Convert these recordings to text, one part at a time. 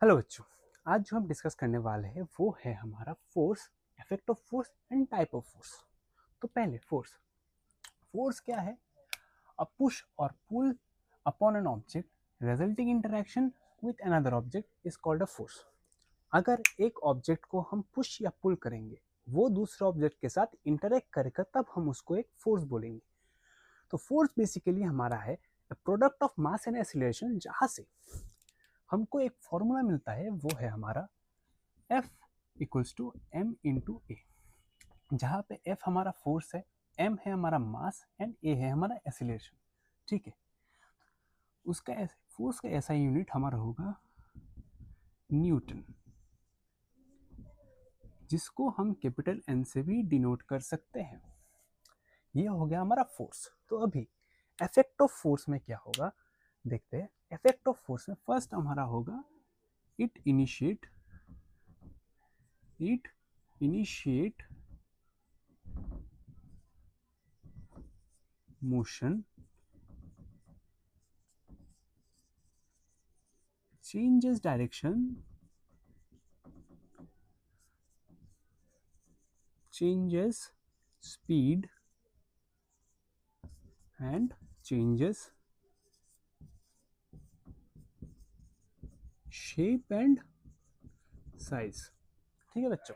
Hello बच्चों। आज जो हम डिस्कस करने वाले हैं वो है हमारा force, effect of force and type of force. तो पहले फोर्स। फोर्स क्या है? अ पुश और pull upon an object resulting interaction with another object is called a force. अगर एक ऑब्जेक्ट को हम पुश या पुल करेंगे, वो दूसरे ऑब्जेक्ट के साथ इंटरेक्ट करेगा, तब हम उसको एक फोर्स बोलेंगे। तो फोर्स बेसिकली हमारा है product of mass and acceleration, जहां से हमको एक फॉर्मूला मिलता है, वो है हमारा F equals to M into A, जहाँ पे F हमारा फोर्स है, M है हमारा मास एंड A है हमारा एक्सीलरेशन। ठीक है, उसका फोर्स का ऐसा यूनिट हमारा होगा न्यूटन, जिसको हम कैपिटल N से भी डिनोट कर सकते हैं। ये हो गया हमारा फोर्स। तो अभी इफेक्ट ऑफ फोर्स में क्या होगा देखते हैं। इफेक्ट ऑफ फोर्स में फर्स्ट हमारा होगा it initiate motion, changes direction, changes speed and changes shape and size। ठीक है बच्चों,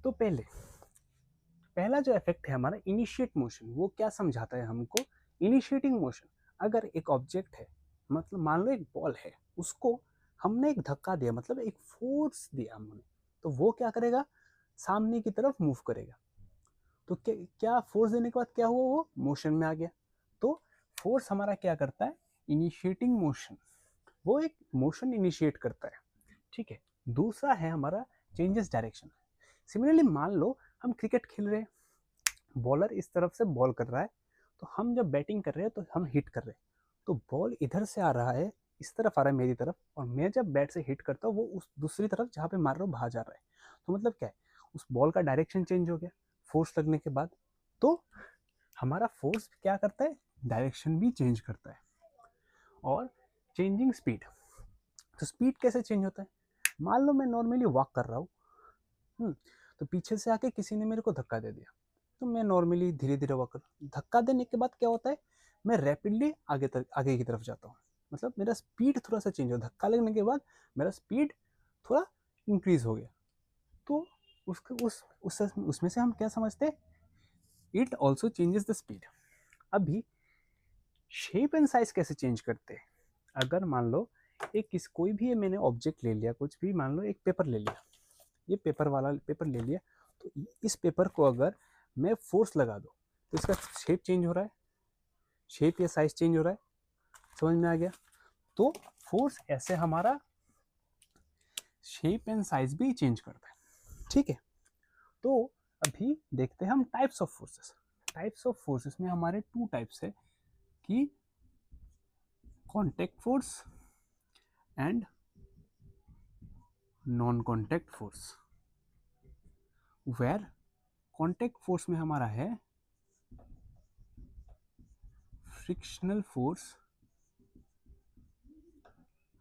तो पहला जो इफेक्ट है हमारा इनिशिएट मोशन, वो क्या समझाता है हमको? इनिशिएटिंग मोशन, अगर एक ऑब्जेक्ट है, मतलब मान लो एक बॉल है, उसको हमने एक धक्का दिया, मतलब एक फोर्स दिया हमने, तो वो क्या करेगा? सामने की तरफ मूव करेगा। तो क्या फोर्स देने के बाद क्या हुआ? वो मोशन में आ गया। तो फोर्स हमारा क्या करता है? इनिशिएटिंग मोशन, वो एक मोशन इनिशिएट करता है। ठीक है, दूसरा है हमारा चेंजेस डायरेक्शन। सिमिलरली मान लो हम क्रिकेट खेल रहे हैं, बॉलर इस तरफ से बॉल कर रहा है, तो हम जब बैटिंग कर रहे हैं तो हम हिट कर रहे हैं, तो बॉल इधर से आ रहा है, इस तरफ आ रहा है मेरी तरफ, और मैं जब बैट से हिट करता हूँ वो उस दूसरी तरफ जहाँ पे मार रहा हूँ बाहर जा रहा है। तो मतलब क्या है? उस बॉल का डायरेक्शन चेंज हो गया फोर्स लगने के बाद। तो हमारा फोर्स क्या करता है? डायरेक्शन भी चेंज करता है। और चेंजिंग स्पीड, तो स्पीड कैसे चेंज होता है? मान लो मैं नॉर्मली वॉक कर रहा हूँ, तो पीछे से आके किसी ने मेरे को धक्का दे दिया, तो मैं नॉर्मली धीरे धीरे वॉक कर, धक्का देने के बाद क्या होता है? मैं रैपिडली आगे की तरफ जाता हूँ, मतलब मेरा स्पीड थोड़ा सा चेंज हो, धक्का लगने के बाद मेरा स्पीड थोड़ा इंक्रीज हो गया। तो उसमें से हम क्या समझते हैं? It also changes the speed. अभी शेप एंड साइज कैसे चेंज करते हैं? अगर मान लो कोई भी मैंने ऑब्जेक्ट ले लिया, कुछ भी, मान लो एक पेपर ले लिया, ये पेपर वाला पेपर ले लिया, तो इस पेपर को अगर मैं फोर्स लगा दूं, तो इसका शेप चेंज हो रहा है, शेप या साइज चेंज हो रहा है। समझ में आ गया? तो फोर्स ऐसे हमारा शेप एंड साइज भी चेंज करता है। ठीक है, तो अभी देखते हैं हम types of forces. Types of forces में हमारे टू टाइप्स है, कि contact force and non contact force. Where contact force में हमारा है फ्रिक्शनल फोर्स,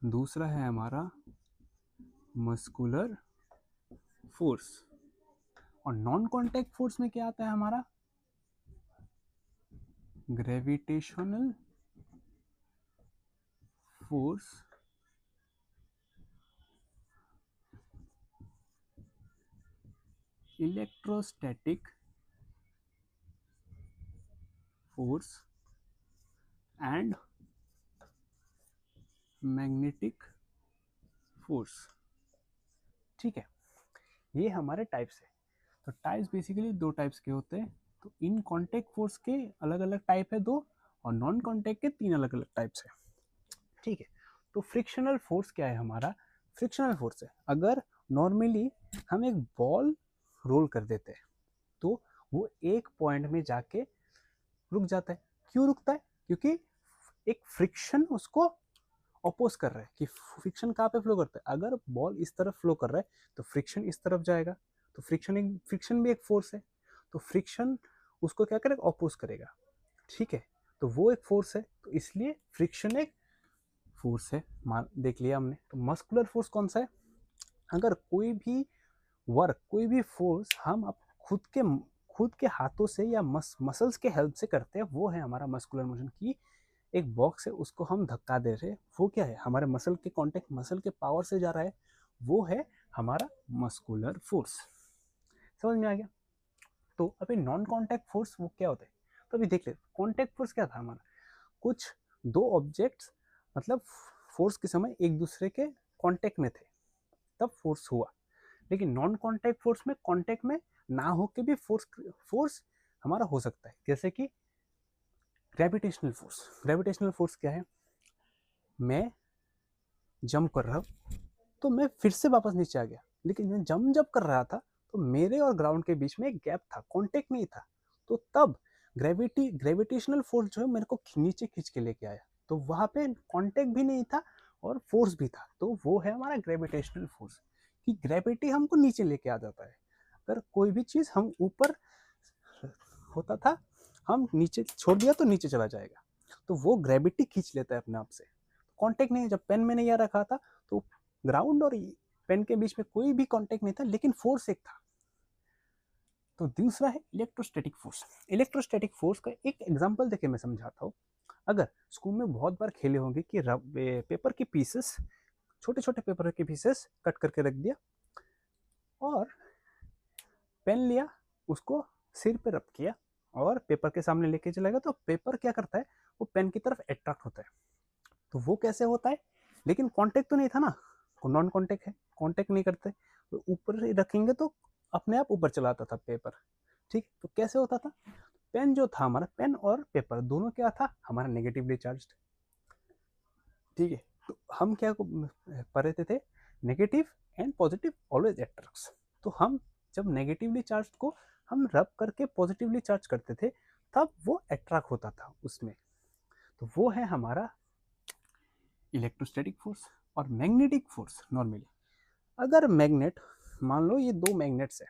दूसरा है हमारा मस्कुलर फोर्स। और नॉन कॉन्टेक्ट फोर्स में क्या आता है हमारा? Gravitational force, electrostatic force and magnetic force. ठीक है, ये हमारे टाइप्स है। तो टाइप्स बेसिकली दो टाइप्स के होते हैं। तो इन कॉन्टेक्ट फोर्स के अलग अलग टाइप है दो, और नॉन कॉन्टेक्ट के तीन अलग अलग टाइप्स है। ठीक है, तो फ्रिक्शनल फोर्स क्या है हमारा? फ्रिक्शनल फोर्स है, अगर नॉर्मली हम एक बॉल रोल कर देते हैं, तो वो एक पॉइंट में जाके रुक जाता है। क्यों रुकता है? क्योंकि एक फ्रिक्शन उसको अपोज कर रहा है, कि फ्रिक्शन कहाँ पे फ्लो करता है? अगर बॉल इस तरफ फ्लो कर रहा है, तो फ्रिक्शन इस तरफ जाएगा, तो फ्रिक्शन भी एक फोर्स है। तो फ्रिक्शन उसको क्या करेगा? अपोज करेगा। ठीक है, तो वो एक फोर्स है, तो इसलिए फ्रिक्शन एक फोर्स है, देख लिया हमने। तो मस्कुलर फोर्स कौन सा है? अगर कोई भी वर्क, कोई भी फोर्स हम अब खुद के हाथों से या मसल्स के हेल्प से करते हैं, वो है हमारा मस्कुलर मोशन। की एक बॉक्स है, उसको हम धक्का दे रहे हैं, वो क्या है? हमारे मसल के कांटेक्ट, मसल के पावर से जा रहा है, वो है हमारा मस्कुलर फोर्स। समझ में आ गया? तो अभी नॉन कांटेक्ट फोर्स वो क्या होता है? तो अभी देख ले, कांटेक्ट फोर्स क्या था हमारा? कुछ दो ऑब्जेक्ट्स मतलब फोर्स के समय एक दूसरे के कांटेक्ट में थे, तब फोर्स हुआ। लेकिन नॉन कांटेक्ट फोर्स में कांटेक्ट में ना होके भी फोर्स हमारा हो सकता है। जैसे कि ग्रेविटेशनल फोर्स। ग्रेविटेशनल फोर्स क्या है? मैं जंप कर रहा हूँ, तो मैं फिर से वापस नीचे आ गया, लेकिन मैं जब कर रहा था तो मेरे और ग्राउंड के बीच में एक गैप था, कांटेक्ट नहीं था। तो तब ग्रेविटेशनल फोर्स जो है मेरे को नीचे खींच के लेके आया, तो वहां पे कांटेक्ट भी नहीं था और फोर्स भी था। तो वो है हमारा ग्रेविटेशनल फोर्स, कि ग्रेविटी हमको नीचे लेके आ जाता है। अगर कोई भी चीज हम ऊपर होता था, हम नीचे छोड़ दिया तो नीचे चला जाएगा, तो वो ग्रेविटी खींच लेता है अपने आप से। कांटेक्ट नहीं, जब पेन मैंने यहाँ रखा था तो ग्राउंड और पेन के बीच में कोई भी कांटेक्ट नहीं था, लेकिन फोर्स एक था। तो दूसरा है इलेक्ट्रोस्टैटिक फोर्स। इलेक्ट्रोस्टैटिक फोर्स का एक एग्जांपल देके मैं समझाता हूँ। अगर स्कूल में बहुत बार खेले होंगे कि पेपर के पीसेस, छोटे छोटे पेपर के पीसेस कट करके रख दिया और पेन लिया, उसको सिर पे रब किया और पेपर के सामने लेके चलेगा, तो पेपर क्या करता है? वो पेन की तरफ अट्रैक्ट होता है। तो वो कैसे होता है? लेकिन कांटेक्ट तो नहीं था ना, नॉन कांटेक्ट है, कांटेक्ट नहीं करते, तो ऊपर रखेंगे तो अपने आप ऊपर चला आता था पेपर। ठीक, तो कैसे होता था? पेन जो था हमारा, पेन और पेपर दोनों क्या था? हमारा नेगेटिवली चार्ज्ड। ठीक है, तो हम क्या पढ़ते थे? Negative and positive always attracts. तो हम जब नेगेटिवली चार्ज को हम रब करके पॉजिटिवली चार्ज करते थे, तब वो अट्रैक्ट होता था उसमें। तो वो है हमारा इलेक्ट्रोस्टैटिक फोर्स। और मैग्नेटिक फोर्स नॉर्मली, अगर मैग्नेट, मान लो ये दो मैग्नेट्स है,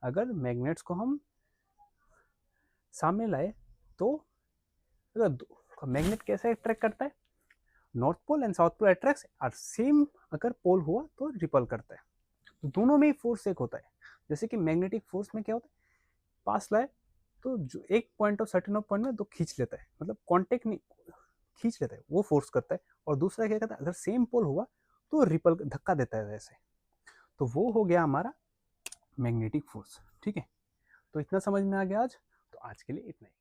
अगर मैग्नेट्स को हम सामने लाए तो अगर मैग्नेट कैसे अट्रैक्ट करता है? North pole and south pole attract और सेम अगर पोल हुआ तो रिपल करता है। तो दोनों में ही फोर्स एक होता है। जैसे कि मैग्नेटिक फोर्स में क्या होता है? पास लाए तो जो एक point of certain of point में दो खींच लेता है, मतलब कांटेक्ट नहीं, खींच लेता है, वो फोर्स करता है। और दूसरा क्या करता है? अगर सेम पोल हुआ तो रिपल, धक्का देता है वैसे। तो वो हो गया हमारा मैग्नेटिक फोर्स। ठीक है, तो इतना समझ में आ गया आज। तो आज के लिए इतना ही।